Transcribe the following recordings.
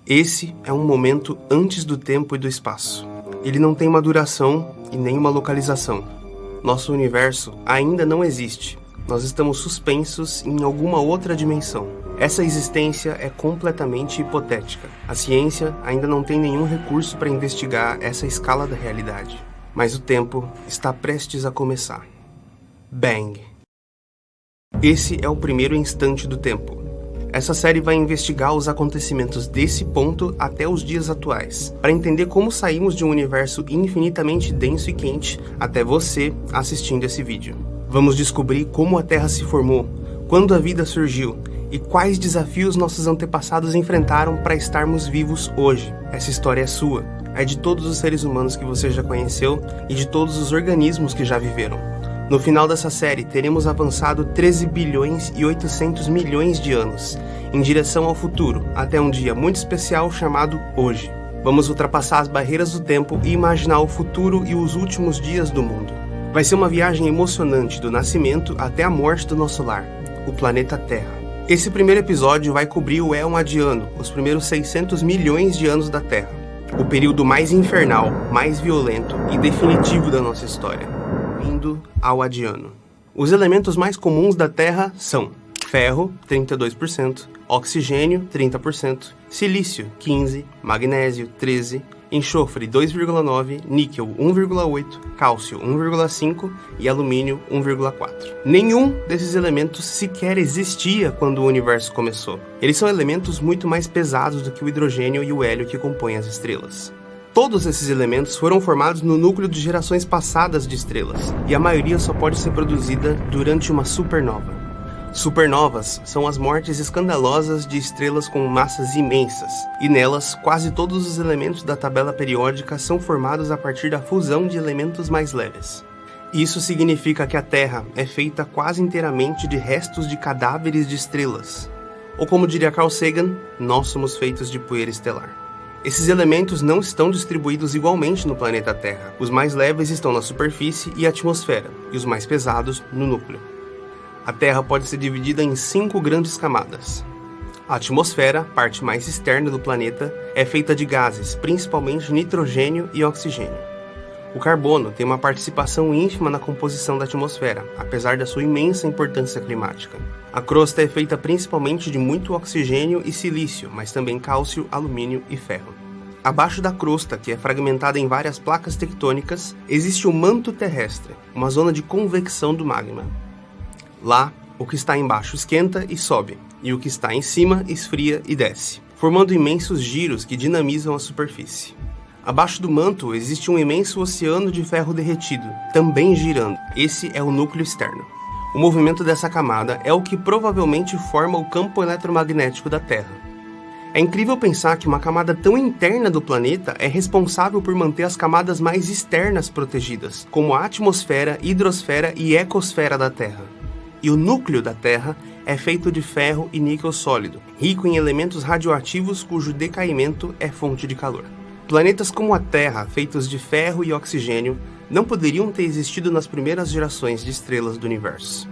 Esse é um momento antes do tempo e do espaço. Ele não tem uma duração e nem uma localização. Nosso universo ainda não existe. Nós estamos suspensos em alguma outra dimensão. Essa existência é completamente hipotética. A ciência ainda não tem nenhum recurso para investigar essa escala da realidade. Mas o tempo está prestes a começar. Bang! Esse é o primeiro instante do tempo. Essa série vai investigar os acontecimentos desse ponto até os dias atuais, para entender como saímos de um universo infinitamente denso e quente até você assistindo esse vídeo. Vamos descobrir como a Terra se formou, quando a vida surgiu e quais desafios nossos antepassados enfrentaram para estarmos vivos hoje. Essa história é sua, é de todos os seres humanos que você já conheceu e de todos os organismos que já viveram. No final dessa série, teremos avançado 13 bilhões e 800 milhões de anos, em direção ao futuro, até um dia muito especial chamado hoje. Vamos ultrapassar as barreiras do tempo e imaginar o futuro e os últimos dias do mundo. Vai ser uma viagem emocionante do nascimento até a morte do nosso lar, o planeta Terra. Esse primeiro episódio vai cobrir o Éon Adiano, os primeiros 600 milhões de anos da Terra, o período mais infernal, mais violento e definitivo da nossa história. Vindo ao Adiano. Os elementos mais comuns da Terra são ferro, 32%, oxigênio, 30%, silício, 15%, magnésio, 13%, enxofre, 2,9%, níquel, 1,8%, cálcio, 1,5% e alumínio, 1,4%. Nenhum desses elementos sequer existia quando o universo começou. Eles são elementos muito mais pesados do que o hidrogênio e o hélio que compõem as estrelas. Todos esses elementos foram formados no núcleo de gerações passadas de estrelas, e a maioria só pode ser produzida durante uma supernova. Supernovas são as mortes escandalosas de estrelas com massas imensas, e nelas quase todos os elementos da tabela periódica são formados a partir da fusão de elementos mais leves. Isso significa que a Terra é feita quase inteiramente de restos de cadáveres de estrelas. Ou como diria Carl Sagan, nós somos feitos de poeira estelar. Esses elementos não estão distribuídos igualmente no planeta Terra. Os mais leves estão na superfície e atmosfera, e os mais pesados no núcleo. A Terra pode ser dividida em 5 grandes camadas. A atmosfera, parte mais externa do planeta, é feita de gases, principalmente nitrogênio e oxigênio. O carbono tem uma participação ínfima na composição da atmosfera, apesar da sua imensa importância climática. A crosta é feita principalmente de muito oxigênio e silício, mas também cálcio, alumínio e ferro. Abaixo da crosta, que é fragmentada em várias placas tectônicas, existe o manto terrestre, uma zona de convecção do magma. Lá, o que está embaixo esquenta e sobe, e o que está em cima esfria e desce, formando imensos giros que dinamizam a superfície. Abaixo do manto existe um imenso oceano de ferro derretido, também girando. Esse é o núcleo externo. O movimento dessa camada é o que provavelmente forma o campo eletromagnético da Terra. É incrível pensar que uma camada tão interna do planeta é responsável por manter as camadas mais externas protegidas, como a atmosfera, hidrosfera e ecosfera da Terra. E o núcleo da Terra é feito de ferro e níquel sólido, rico em elementos radioativos cujo decaimento é fonte de calor. Planetas como a Terra, feitos de ferro e oxigênio, não poderiam ter existido nas primeiras gerações de estrelas do universo.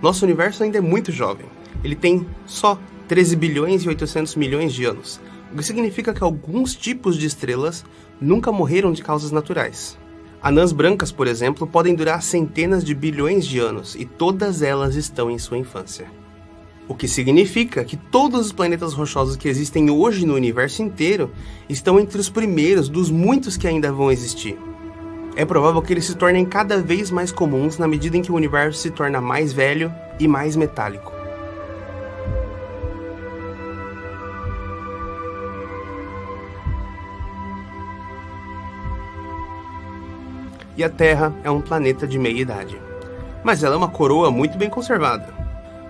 Nosso universo ainda é muito jovem. Ele tem só 13 bilhões e 800 milhões de anos, o que significa que alguns tipos de estrelas nunca morreram de causas naturais. Anãs brancas, por exemplo, podem durar centenas de bilhões de anos e todas elas estão em sua infância. O que significa que todos os planetas rochosos que existem hoje no universo inteiro estão entre os primeiros dos muitos que ainda vão existir. É provável que eles se tornem cada vez mais comuns na medida em que o universo se torna mais velho e mais metálico. E a Terra é um planeta de meia-idade. Mas ela é uma coroa muito bem conservada.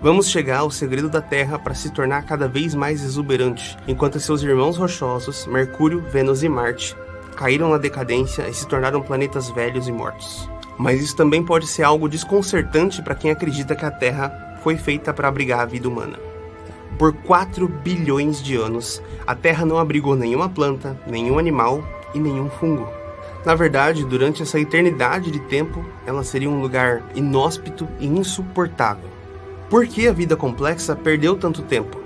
Vamos chegar ao segredo da Terra para se tornar cada vez mais exuberante, enquanto seus irmãos rochosos, Mercúrio, Vênus e Marte, caíram na decadência e se tornaram planetas velhos e mortos. Mas isso também pode ser algo desconcertante para quem acredita que a Terra foi feita para abrigar a vida humana. Por 4 bilhões de anos, a Terra não abrigou nenhuma planta, nenhum animal e nenhum fungo. Na verdade, durante essa eternidade de tempo, ela seria um lugar inóspito e insuportável. Por que a vida complexa perdeu tanto tempo?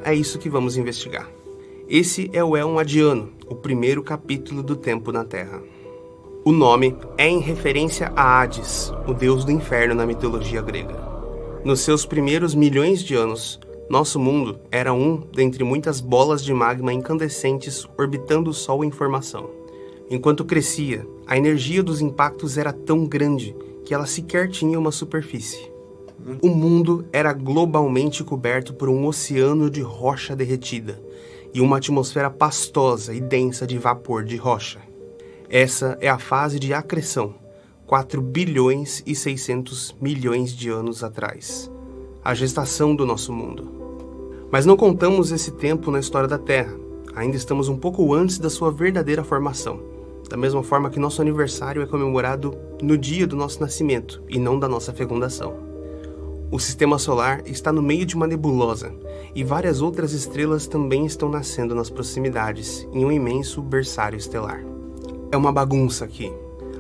É isso que vamos investigar. Esse é o Éon Adiano, o primeiro capítulo do tempo na Terra. O nome é em referência a Hades, o deus do inferno na mitologia grega. Nos seus primeiros milhões de anos, nosso mundo era um dentre muitas bolas de magma incandescentes orbitando o Sol em formação. Enquanto crescia, a energia dos impactos era tão grande que ela sequer tinha uma superfície. O mundo era globalmente coberto por um oceano de rocha derretida e uma atmosfera pastosa e densa de vapor de rocha. Essa é a fase de acreção, 4 bilhões e 600 milhões de anos atrás. A gestação do nosso mundo. Mas não contamos esse tempo na história da Terra. Ainda estamos um pouco antes da sua verdadeira formação. Da mesma forma que nosso aniversário é comemorado no dia do nosso nascimento e não da nossa fecundação. O Sistema Solar está no meio de uma nebulosa e várias outras estrelas também estão nascendo nas proximidades, em um imenso berçário estelar. É uma bagunça aqui.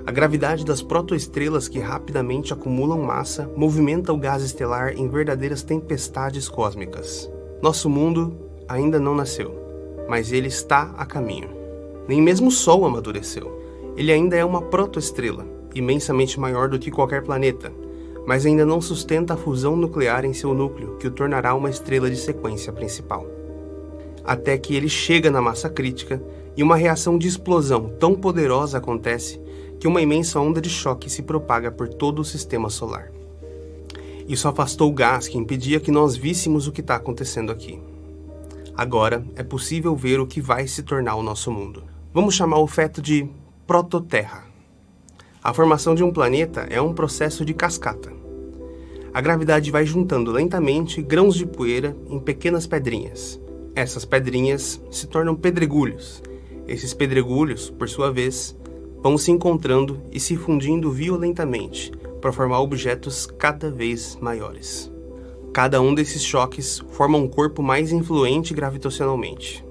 A gravidade das protoestrelas que rapidamente acumulam massa movimenta o gás estelar em verdadeiras tempestades cósmicas. Nosso mundo ainda não nasceu, mas ele está a caminho. Nem mesmo o Sol amadureceu. Ele ainda é uma protoestrela, imensamente maior do que qualquer planeta, mas ainda não sustenta a fusão nuclear em seu núcleo, que o tornará uma estrela de sequência principal. Até que ele chega na massa crítica e uma reação de explosão tão poderosa acontece que uma imensa onda de choque se propaga por todo o sistema solar. Isso afastou o gás que impedia que nós víssemos o que está acontecendo aqui. Agora é possível ver o que vai se tornar o nosso mundo. Vamos chamar o feto de prototerra. A formação de um planeta é um processo de cascata. A gravidade vai juntando lentamente grãos de poeira em pequenas pedrinhas. Essas pedrinhas se tornam pedregulhos. Esses pedregulhos, por sua vez, vão se encontrando e se fundindo violentamente para formar objetos cada vez maiores. Cada um desses choques forma um corpo mais influente gravitacionalmente.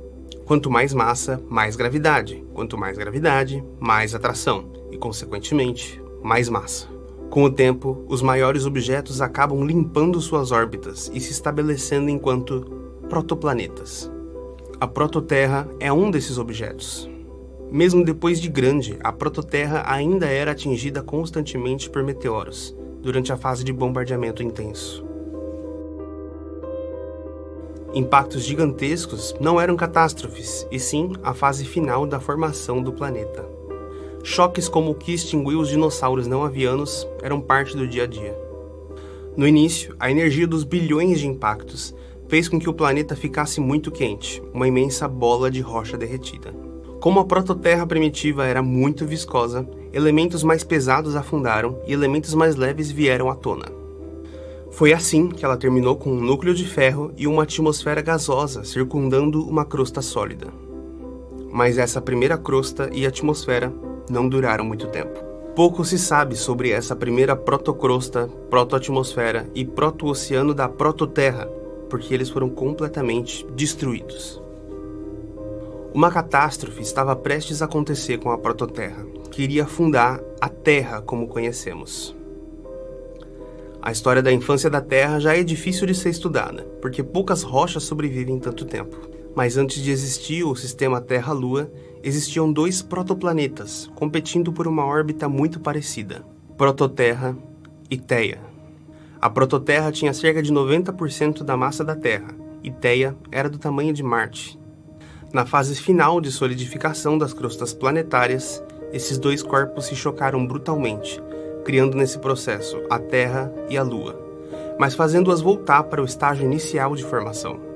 Quanto mais massa, mais gravidade. Quanto mais gravidade, mais atração. E, consequentemente, mais massa. Com o tempo, os maiores objetos acabam limpando suas órbitas e se estabelecendo enquanto protoplanetas. A prototerra é um desses objetos. Mesmo depois de grande, a prototerra ainda era atingida constantemente por meteoros, durante a fase de bombardeamento intenso. Impactos gigantescos não eram catástrofes, e sim a fase final da formação do planeta. Choques como o que extinguiu os dinossauros não avianos eram parte do dia a dia. No início, a energia dos bilhões de impactos fez com que o planeta ficasse muito quente, uma imensa bola de rocha derretida. Como a prototerra primitiva era muito viscosa, elementos mais pesados afundaram e elementos mais leves vieram à tona. Foi assim que ela terminou com um núcleo de ferro e uma atmosfera gasosa circundando uma crosta sólida. Mas essa primeira crosta e atmosfera não duraram muito tempo. Pouco se sabe sobre essa primeira protocrosta, protoatmosfera e protooceano da prototerra, porque eles foram completamente destruídos. Uma catástrofe estava prestes a acontecer com a prototerra, que iria afundar a Terra como conhecemos. A história da infância da Terra já é difícil de ser estudada, porque poucas rochas sobrevivem tanto tempo. Mas antes de existir o sistema Terra-Lua, existiam 2 protoplanetas, competindo por uma órbita muito parecida, Prototerra e Theia. A prototerra tinha cerca de 90% da massa da Terra, e Theia era do tamanho de Marte. Na fase final de solidificação das crostas planetárias, esses 2 corpos se chocaram brutalmente, criando nesse processo a Terra e a Lua, mas fazendo-as voltar para o estágio inicial de formação.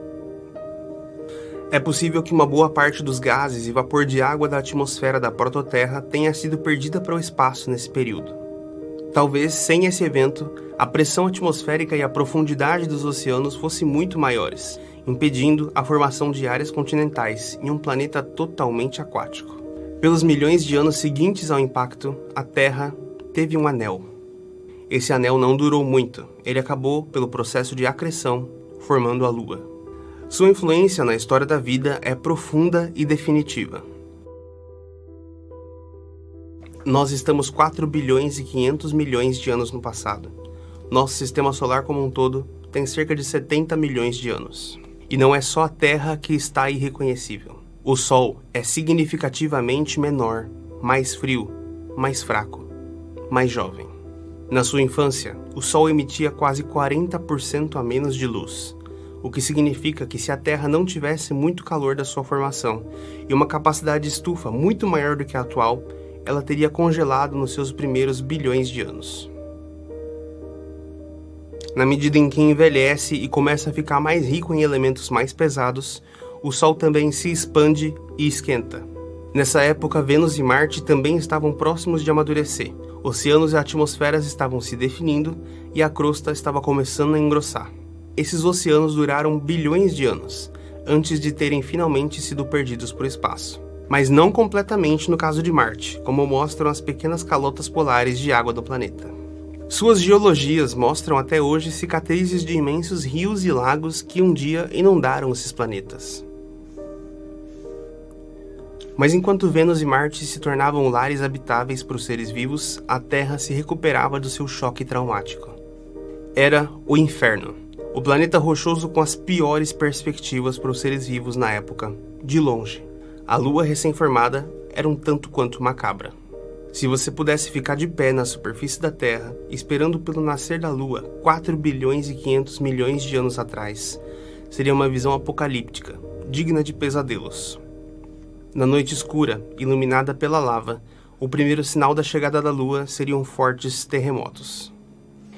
É possível que uma boa parte dos gases e vapor de água da atmosfera da prototerra tenha sido perdida para o espaço nesse período. Talvez, sem esse evento, a pressão atmosférica e a profundidade dos oceanos fossem muito maiores, impedindo a formação de áreas continentais em um planeta totalmente aquático. Pelos milhões de anos seguintes ao impacto, a Terra teve um anel. Esse anel não durou muito, ele acabou pelo processo de acreção, formando a Lua. Sua influência na história da vida é profunda e definitiva. Nós estamos 4 bilhões e 500 milhões de anos no passado. Nosso sistema solar como um todo tem cerca de 70 milhões de anos. E não é só a Terra que está irreconhecível. O Sol é significativamente menor, mais frio, mais fraco, mais jovem. Na sua infância, o Sol emitia quase 40% a menos de luz, o que significa que se a Terra não tivesse muito calor da sua formação e uma capacidade de estufa muito maior do que a atual, ela teria congelado nos seus primeiros bilhões de anos. Na medida em que envelhece e começa a ficar mais rico em elementos mais pesados, o Sol também se expande e esquenta. Nessa época, Vênus e Marte também estavam próximos de amadurecer. Oceanos e atmosferas estavam se definindo e a crosta estava começando a engrossar. Esses oceanos duraram bilhões de anos, antes de terem finalmente sido perdidos por espaço. Mas não completamente no caso de Marte, como mostram as pequenas calotas polares de água do planeta. Suas geologias mostram até hoje cicatrizes de imensos rios e lagos que um dia inundaram esses planetas. Mas enquanto Vênus e Marte se tornavam lares habitáveis para os seres vivos, a Terra se recuperava do seu choque traumático. Era o inferno, o planeta rochoso com as piores perspectivas para os seres vivos na época, de longe. A Lua recém-formada era um tanto quanto macabra. Se você pudesse ficar de pé na superfície da Terra, esperando pelo nascer da Lua 4 bilhões e 500 milhões de anos atrás, seria uma visão apocalíptica, digna de pesadelos. Na noite escura, iluminada pela lava, o primeiro sinal da chegada da Lua seriam fortes terremotos.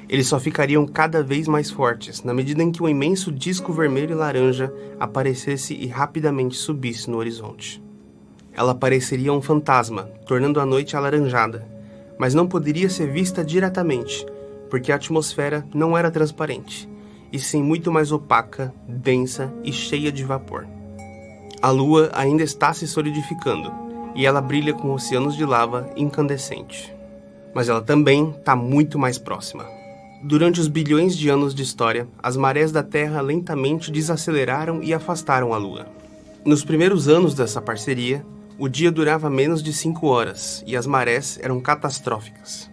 Eles só ficariam cada vez mais fortes na medida em que o imenso disco vermelho e laranja aparecesse e rapidamente subisse no horizonte. Ela pareceria um fantasma, tornando a noite alaranjada, mas não poderia ser vista diretamente, porque a atmosfera não era transparente, e sim muito mais opaca, densa e cheia de vapor. A Lua ainda está se solidificando, e ela brilha com oceanos de lava incandescente. Mas ela também está muito mais próxima. Durante os bilhões de anos de história, as marés da Terra lentamente desaceleraram e afastaram a Lua. Nos primeiros anos dessa parceria, o dia durava menos de 5 horas e as marés eram catastróficas.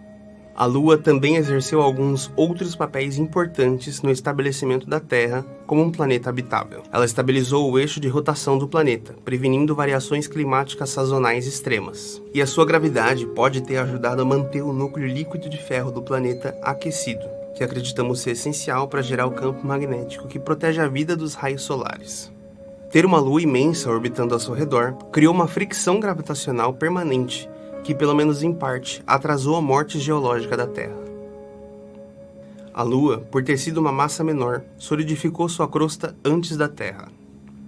A Lua também exerceu alguns outros papéis importantes no estabelecimento da Terra como um planeta habitável. Ela estabilizou o eixo de rotação do planeta, prevenindo variações climáticas sazonais extremas. E a sua gravidade pode ter ajudado a manter o núcleo líquido de ferro do planeta aquecido, que acreditamos ser essencial para gerar o campo magnético que protege a vida dos raios solares. Ter uma Lua imensa orbitando ao seu redor criou uma fricção gravitacional permanente que, pelo menos em parte, atrasou a morte geológica da Terra. A Lua, por ter sido uma massa menor, solidificou sua crosta antes da Terra.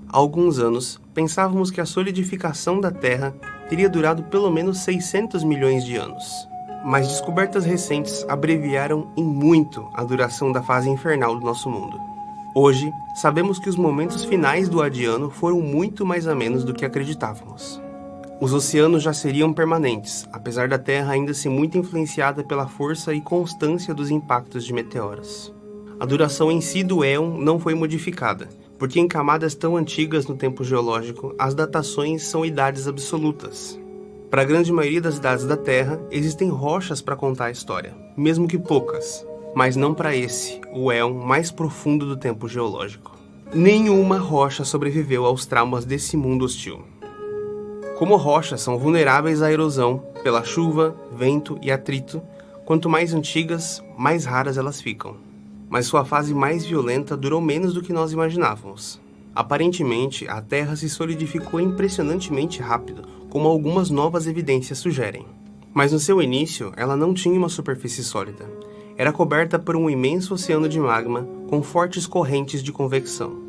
Há alguns anos, pensávamos que a solidificação da Terra teria durado pelo menos 600 milhões de anos. Mas descobertas recentes abreviaram em muito a duração da fase infernal do nosso mundo. Hoje, sabemos que os momentos finais do Adiano foram muito mais amenos do que acreditávamos. Os oceanos já seriam permanentes, apesar da Terra ainda ser muito influenciada pela força e constância dos impactos de meteoros. A duração em si do éon não foi modificada, porque em camadas tão antigas no tempo geológico, as datações são idades absolutas. Para a grande maioria das idades da Terra, existem rochas para contar a história, mesmo que poucas, mas não para esse, o éon mais profundo do tempo geológico. Nenhuma rocha sobreviveu aos traumas desse mundo hostil. Como rochas são vulneráveis à erosão pela chuva, vento e atrito, quanto mais antigas, mais raras elas ficam. Mas sua fase mais violenta durou menos do que nós imaginávamos. Aparentemente, a Terra se solidificou impressionantemente rápido, como algumas novas evidências sugerem. Mas no seu início, ela não tinha uma superfície sólida. Era coberta por um imenso oceano de magma com fortes correntes de convecção.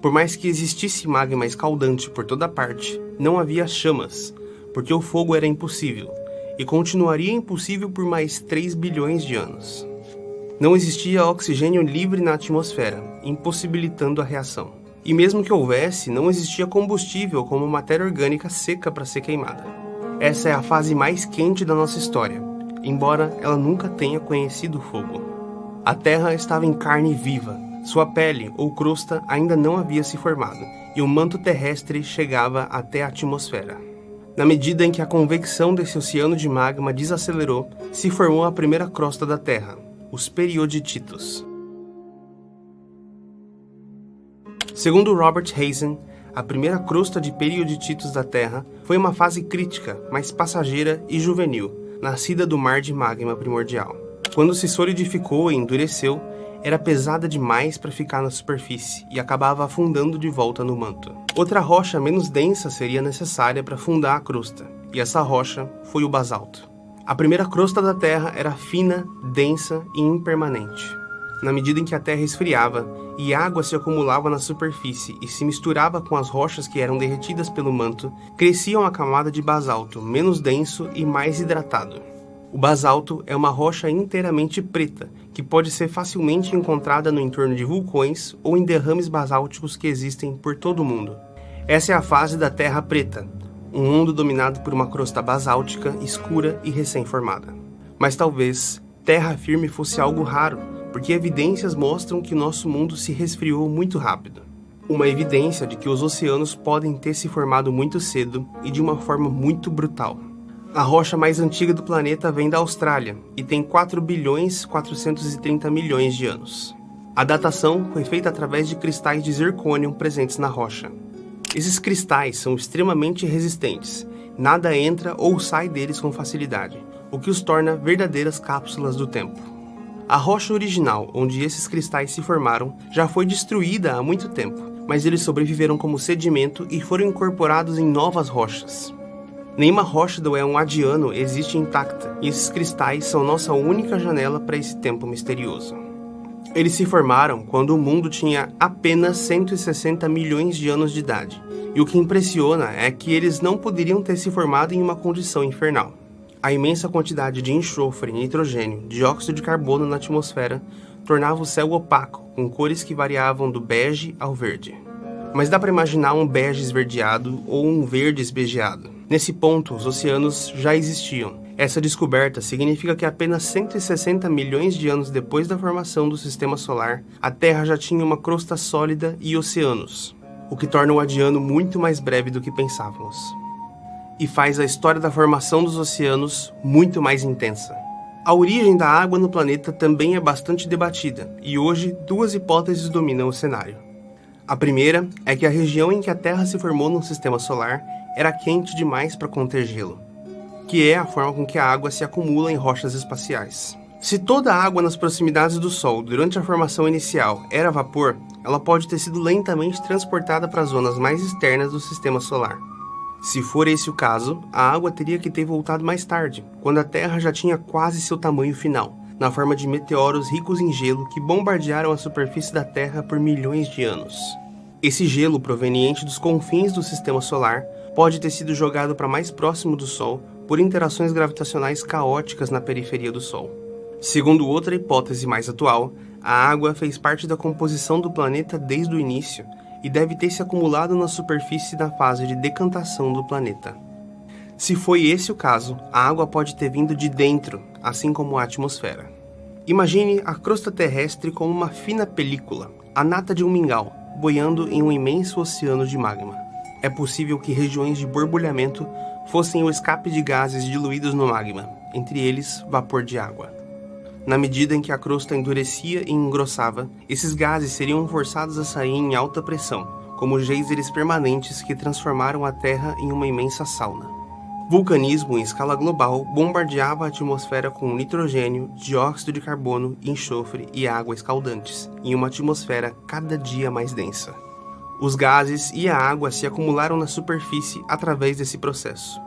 Por mais que existisse magma escaldante por toda parte, não havia chamas, porque o fogo era impossível, e continuaria impossível por mais 3 bilhões de anos. Não existia oxigênio livre na atmosfera, impossibilitando a reação. E mesmo que houvesse, não existia combustível como matéria orgânica seca para ser queimada. Essa é a fase mais quente da nossa história, embora ela nunca tenha conhecido fogo. A Terra estava em carne viva, sua pele ou crosta ainda não havia se formado, e o manto terrestre chegava até a atmosfera. Na medida em que a convecção desse oceano de magma desacelerou, se formou a primeira crosta da Terra, os periodititos. Segundo Robert Hazen, a primeira crosta de periodititos da Terra foi uma fase crítica, mas passageira e juvenil, nascida do mar de magma primordial. Quando se solidificou e endureceu, era pesada demais para ficar na superfície e acabava afundando de volta no manto. Outra rocha menos densa seria necessária para fundar a crosta, e essa rocha foi o basalto. A primeira crosta da Terra era fina, densa e impermanente. Na medida em que a Terra esfriava e água se acumulava na superfície e se misturava com as rochas que eram derretidas pelo manto, crescia uma camada de basalto menos denso e mais hidratado. O basalto é uma rocha inteiramente preta, que pode ser facilmente encontrada no entorno de vulcões ou em derrames basálticos que existem por todo o mundo. Essa é a fase da Terra Preta, um mundo dominado por uma crosta basáltica escura e recém-formada. Mas talvez terra firme fosse algo raro, porque evidências mostram que nosso mundo se resfriou muito rápido. Uma evidência de que os oceanos podem ter se formado muito cedo e de uma forma muito brutal. A rocha mais antiga do planeta vem da Austrália e tem 4.430 bilhões de anos. A datação foi feita através de cristais de zircônio presentes na rocha. Esses cristais são extremamente resistentes, nada entra ou sai deles com facilidade, o que os torna verdadeiras cápsulas do tempo. A rocha original, onde esses cristais se formaram, já foi destruída há muito tempo, mas eles sobreviveram como sedimento e foram incorporados em novas rochas. Nenhuma rocha do éon adiano existe intacta, e esses cristais são nossa única janela para esse tempo misterioso. Eles se formaram quando o mundo tinha apenas 160 milhões de anos de idade, e o que impressiona é que eles não poderiam ter se formado em uma condição infernal. A imensa quantidade de enxofre, nitrogênio, dióxido de carbono na atmosfera tornava o céu opaco, com cores que variavam do bege ao verde. Mas dá para imaginar um bege esverdeado ou um verde esbejeado. Nesse ponto, os oceanos já existiam. Essa descoberta significa que apenas 160 milhões de anos depois da formação do Sistema Solar, a Terra já tinha uma crosta sólida e oceanos, o que torna o adiano muito mais breve do que pensávamos. E faz a história da formação dos oceanos muito mais intensa. A origem da água no planeta também é bastante debatida, e hoje duas hipóteses dominam o cenário. A primeira é que a região em que a Terra se formou no Sistema Solar era quente demais para conter gelo, que é a forma com que a água se acumula em rochas espaciais. Se toda a água nas proximidades do Sol durante a formação inicial era vapor, ela pode ter sido lentamente transportada para as zonas mais externas do Sistema Solar. Se for esse o caso, a água teria que ter voltado mais tarde, quando a Terra já tinha quase seu tamanho final, na forma de meteoros ricos em gelo que bombardearam a superfície da Terra por milhões de anos. Esse gelo proveniente dos confins do Sistema Solar pode ter sido jogado para mais próximo do Sol por interações gravitacionais caóticas na periferia do Sol. Segundo outra hipótese mais atual, a água fez parte da composição do planeta desde o início, e deve ter se acumulado na superfície da fase de decantação do planeta. Se foi esse o caso, a água pode ter vindo de dentro, assim como a atmosfera. Imagine a crosta terrestre como uma fina película, a nata de um mingau, boiando em um imenso oceano de magma. É possível que regiões de borbulhamento fossem o escape de gases diluídos no magma, entre eles vapor de água. Na medida em que a crosta endurecia e engrossava, esses gases seriam forçados a sair em alta pressão, como geysers permanentes que transformaram a Terra em uma imensa sauna. Vulcanismo em escala global bombardeava a atmosfera com nitrogênio, dióxido de carbono, enxofre e água escaldantes, em uma atmosfera cada dia mais densa. Os gases e a água se acumularam na superfície através desse processo.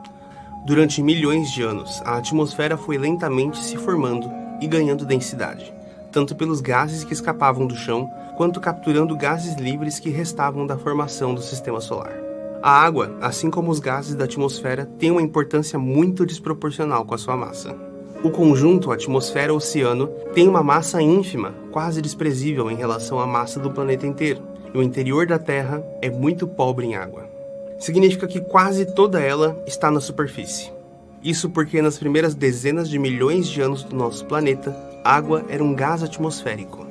Durante milhões de anos, a atmosfera foi lentamente se formando e ganhando densidade, tanto pelos gases que escapavam do chão, quanto capturando gases livres que restavam da formação do Sistema Solar. A água, assim como os gases da atmosfera, tem uma importância muito desproporcional com a sua massa. O conjunto atmosfera-oceano tem uma massa ínfima, quase desprezível em relação à massa do planeta inteiro, e o interior da Terra é muito pobre em água. Significa que quase toda ela está na superfície. Isso porque nas primeiras dezenas de milhões de anos do nosso planeta, água era um gás atmosférico.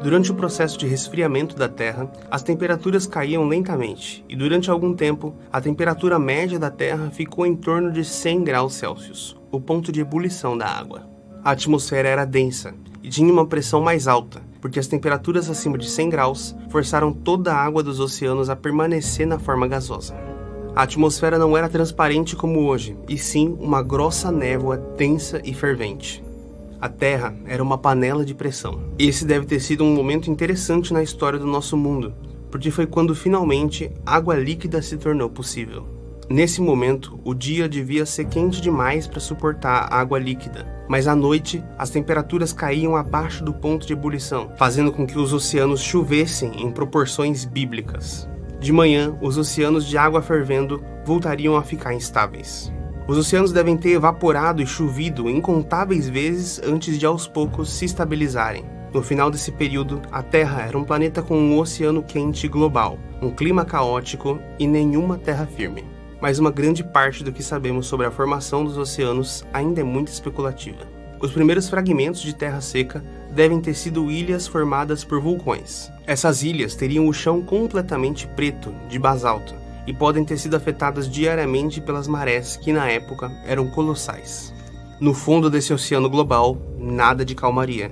Durante o processo de resfriamento da Terra, as temperaturas caíam lentamente, e durante algum tempo, a temperatura média da Terra ficou em torno de 100 graus Celsius, o ponto de ebulição da água. A atmosfera era densa, e tinha uma pressão mais alta, porque as temperaturas acima de 100 graus forçaram toda a água dos oceanos a permanecer na forma gasosa. A atmosfera não era transparente como hoje, e sim uma grossa névoa densa e fervente. A Terra era uma panela de pressão. Esse deve ter sido um momento interessante na história do nosso mundo, porque foi quando finalmente água líquida se tornou possível. Nesse momento, o dia devia ser quente demais para suportar a água líquida, mas à noite as temperaturas caíam abaixo do ponto de ebulição, fazendo com que os oceanos chovessem em proporções bíblicas. De manhã, os oceanos de água fervendo voltariam a ficar instáveis. Os oceanos devem ter evaporado e chovido incontáveis vezes antes de aos poucos se estabilizarem. No final desse período, a Terra era um planeta com um oceano quente global, um clima caótico e nenhuma terra firme. Mas uma grande parte do que sabemos sobre a formação dos oceanos ainda é muito especulativa. Os primeiros fragmentos de terra seca devem ter sido ilhas formadas por vulcões. Essas ilhas teriam o chão completamente preto, de basalto, e podem ter sido afetadas diariamente pelas marés que na época eram colossais. No fundo desse oceano global, nada de calmaria.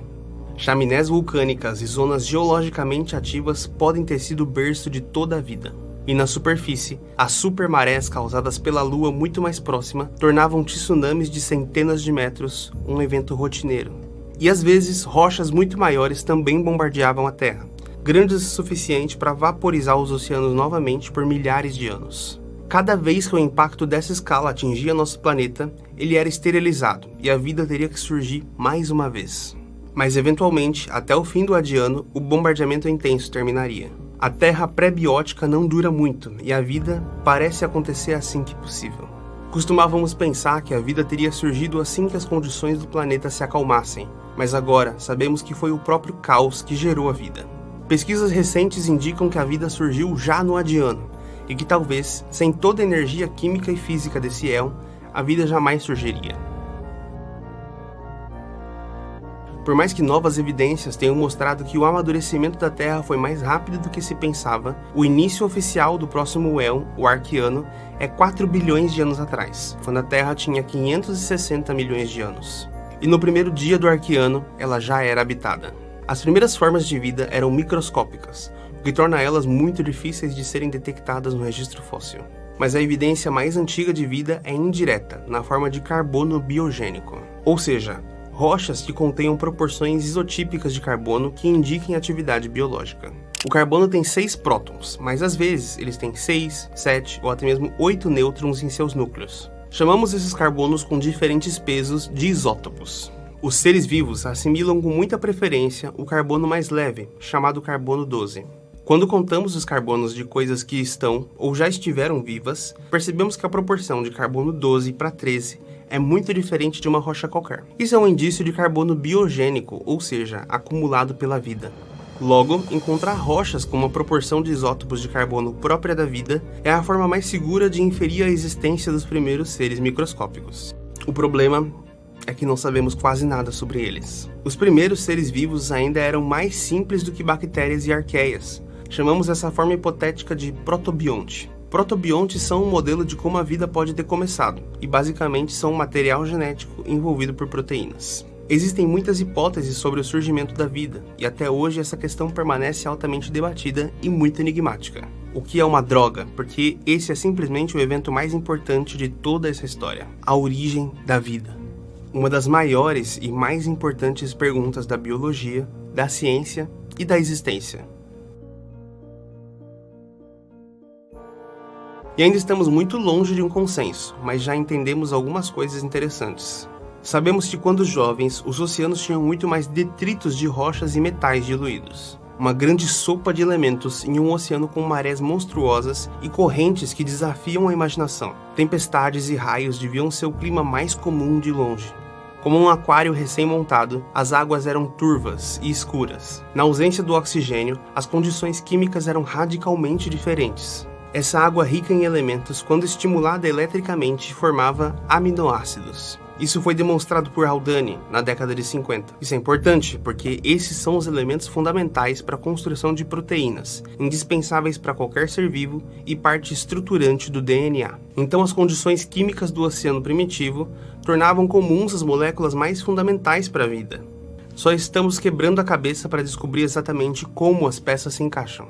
Chaminés vulcânicas e zonas geologicamente ativas podem ter sido o berço de toda a vida. E na superfície, as supermarés causadas pela Lua muito mais próxima tornavam tsunamis de centenas de metros um evento rotineiro. E às vezes, rochas muito maiores também bombardeavam a Terra, grandes o suficiente para vaporizar os oceanos novamente por milhares de anos. Cada vez que o impacto dessa escala atingia nosso planeta, ele era esterilizado e a vida teria que surgir mais uma vez. Mas eventualmente, até o fim do Adiano, o bombardeamento intenso terminaria. A Terra pré-biótica não dura muito e a vida parece acontecer assim que possível. Costumávamos pensar que a vida teria surgido assim que as condições do planeta se acalmassem, mas agora sabemos que foi o próprio caos que gerou a vida. Pesquisas recentes indicam que a vida surgiu já no Adiano e que talvez, sem toda a energia química e física desse éon, a vida jamais surgiria. Por mais que novas evidências tenham mostrado que o amadurecimento da Terra foi mais rápido do que se pensava, o início oficial do próximo éon, o Arquiano, é 4 bilhões de anos atrás, quando a Terra tinha 560 milhões de anos. E no primeiro dia do Arquiano, ela já era habitada. As primeiras formas de vida eram microscópicas, o que torna elas muito difíceis de serem detectadas no registro fóssil. Mas a evidência mais antiga de vida é indireta, na forma de carbono biogênico, ou seja, rochas que contenham proporções isotípicas de carbono que indiquem atividade biológica. O carbono tem 6 prótons, mas às vezes eles têm 6, 7 ou até mesmo 8 nêutrons em seus núcleos. Chamamos esses carbonos com diferentes pesos de isótopos. Os seres vivos assimilam com muita preferência o carbono mais leve, chamado carbono 12. Quando contamos os carbonos de coisas que estão ou já estiveram vivas, percebemos que a proporção de carbono 12 para 13 é muito diferente de uma rocha qualquer. Isso é um indício de carbono biogênico, ou seja, acumulado pela vida. Logo, encontrar rochas com uma proporção de isótopos de carbono própria da vida é a forma mais segura de inferir a existência dos primeiros seres microscópicos. O problema é que não sabemos quase nada sobre eles. Os primeiros seres vivos ainda eram mais simples do que bactérias e arqueias. Chamamos essa forma hipotética de protobionte. Protobiontes são um modelo de como a vida pode ter começado, e basicamente são um material genético envolvido por proteínas. Existem muitas hipóteses sobre o surgimento da vida, e até hoje essa questão permanece altamente debatida e muito enigmática. O que é uma droga? Porque esse é simplesmente o evento mais importante de toda essa história, a origem da vida. Uma das maiores e mais importantes perguntas da biologia, da ciência e da existência. E ainda estamos muito longe de um consenso, mas já entendemos algumas coisas interessantes. Sabemos que quando jovens, os oceanos tinham muito mais detritos de rochas e metais diluídos. Uma grande sopa de elementos em um oceano com marés monstruosas e correntes que desafiam a imaginação. Tempestades e raios deviam ser o clima mais comum de longe. Como um aquário recém-montado, as águas eram turvas e escuras. Na ausência do oxigênio, as condições químicas eram radicalmente diferentes. Essa água rica em elementos, quando estimulada eletricamente, formava aminoácidos. Isso foi demonstrado por Haldane na década de 50. Isso é importante porque esses são os elementos fundamentais para a construção de proteínas, indispensáveis para qualquer ser vivo e parte estruturante do DNA. Então as condições químicas do oceano primitivo tornavam comuns as moléculas mais fundamentais para a vida. Só estamos quebrando a cabeça para descobrir exatamente como as peças se encaixam.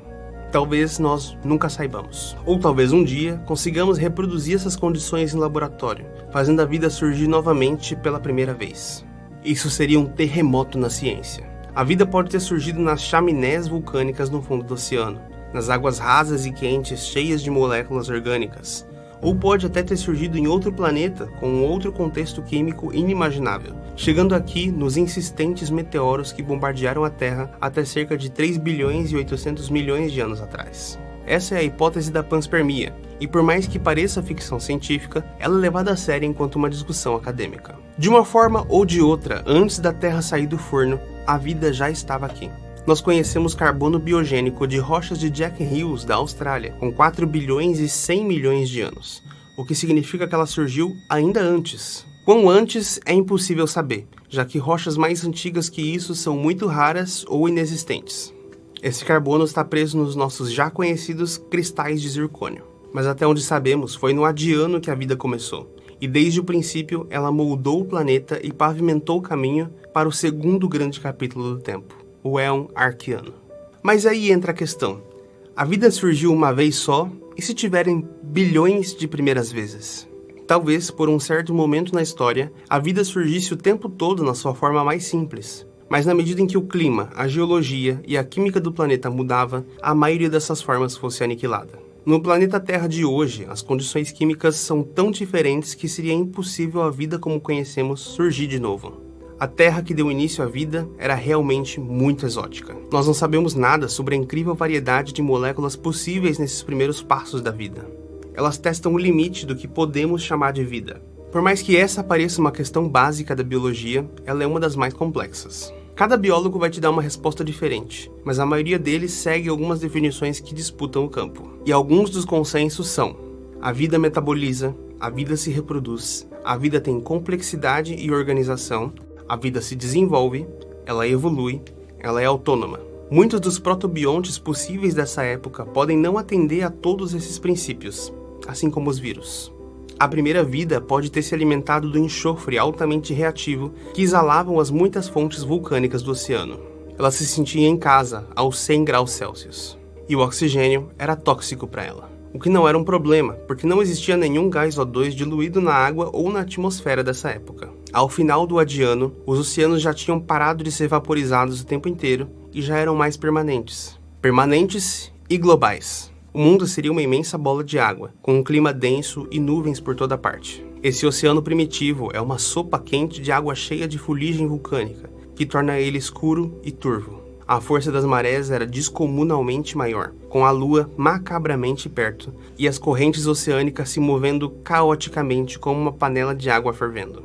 Talvez nós nunca saibamos. Ou talvez um dia consigamos reproduzir essas condições em laboratório, fazendo a vida surgir novamente pela primeira vez. Isso seria um terremoto na ciência. A vida pode ter surgido nas chaminés vulcânicas no fundo do oceano, nas águas rasas e quentes cheias de moléculas orgânicas. Ou pode até ter surgido em outro planeta, com um outro contexto químico inimaginável, chegando aqui nos insistentes meteoros que bombardearam a Terra até cerca de 3 bilhões e 800 milhões de anos atrás. Essa é a hipótese da panspermia, e por mais que pareça ficção científica, ela é levada a sério enquanto uma discussão acadêmica. De uma forma ou de outra, antes da Terra sair do forno, a vida já estava aqui. Nós conhecemos carbono biogênico de rochas de Jack Hills, da Austrália, com 4 bilhões e 100 milhões de anos, o que significa que ela surgiu ainda antes. Quão antes é impossível saber, já que rochas mais antigas que isso são muito raras ou inexistentes. Esse carbono está preso nos nossos já conhecidos cristais de zircônio. Mas até onde sabemos, foi no Adiano que a vida começou, e desde o princípio ela moldou o planeta e pavimentou o caminho para o segundo grande capítulo do tempo, o Éon Arqueano. Mas aí entra a questão: a vida surgiu uma vez só, e se tiverem bilhões de primeiras vezes? Talvez, por um certo momento na história, a vida surgisse o tempo todo na sua forma mais simples. Mas na medida em que o clima, a geologia e a química do planeta mudava, a maioria dessas formas fosse aniquilada. No planeta Terra de hoje, as condições químicas são tão diferentes que seria impossível a vida como conhecemos surgir de novo. A Terra que deu início à vida era realmente muito exótica. Nós não sabemos nada sobre a incrível variedade de moléculas possíveis nesses primeiros passos da vida. Elas testam o limite do que podemos chamar de vida. Por mais que essa pareça uma questão básica da biologia, ela é uma das mais complexas. Cada biólogo vai te dar uma resposta diferente, mas a maioria deles segue algumas definições que disputam o campo. E alguns dos consensos são: a vida metaboliza, a vida se reproduz, a vida tem complexidade e organização, a vida se desenvolve, ela evolui, ela é autônoma. Muitos dos protobiontes possíveis dessa época podem não atender a todos esses princípios, assim como os vírus. A primeira vida pode ter se alimentado do enxofre altamente reativo que exalavam as muitas fontes vulcânicas do oceano. Ela se sentia em casa aos 100 graus Celsius. E o oxigênio era tóxico para ela. O que não era um problema, porque não existia nenhum gás O2 diluído na água ou na atmosfera dessa época. Ao final do Adiano, os oceanos já tinham parado de ser vaporizados o tempo inteiro e já eram mais permanentes. Permanentes e globais. O mundo seria uma imensa bola de água, com um clima denso e nuvens por toda parte. Esse oceano primitivo é uma sopa quente de água cheia de fuligem vulcânica, que torna ele escuro e turvo. A força das marés era descomunalmente maior, com a lua macabramente perto, e as correntes oceânicas se movendo caoticamente como uma panela de água fervendo.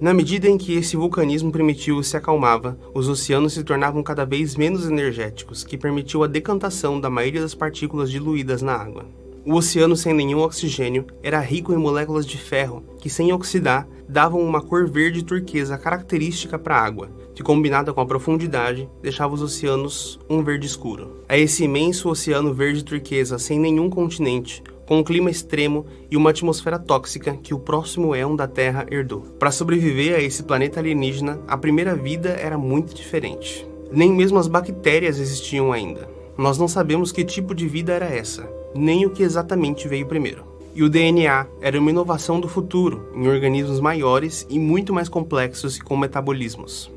Na medida em que esse vulcanismo primitivo se acalmava, os oceanos se tornavam cada vez menos energéticos, que permitiu a decantação da maioria das partículas diluídas na água. O oceano sem nenhum oxigênio era rico em moléculas de ferro, que sem oxidar, davam uma cor verde turquesa característica para a água, que combinada com a profundidade, deixava os oceanos um verde escuro. É esse imenso oceano verde turquesa sem nenhum continente, com um clima extremo e uma atmosfera tóxica que o próximo éon da Terra herdou. Para sobreviver a esse planeta alienígena, a primeira vida era muito diferente. Nem mesmo as bactérias existiam ainda. Nós não sabemos que tipo de vida era essa, nem o que exatamente veio primeiro. E o DNA era uma inovação do futuro, em organismos maiores e muito mais complexos e com metabolismos.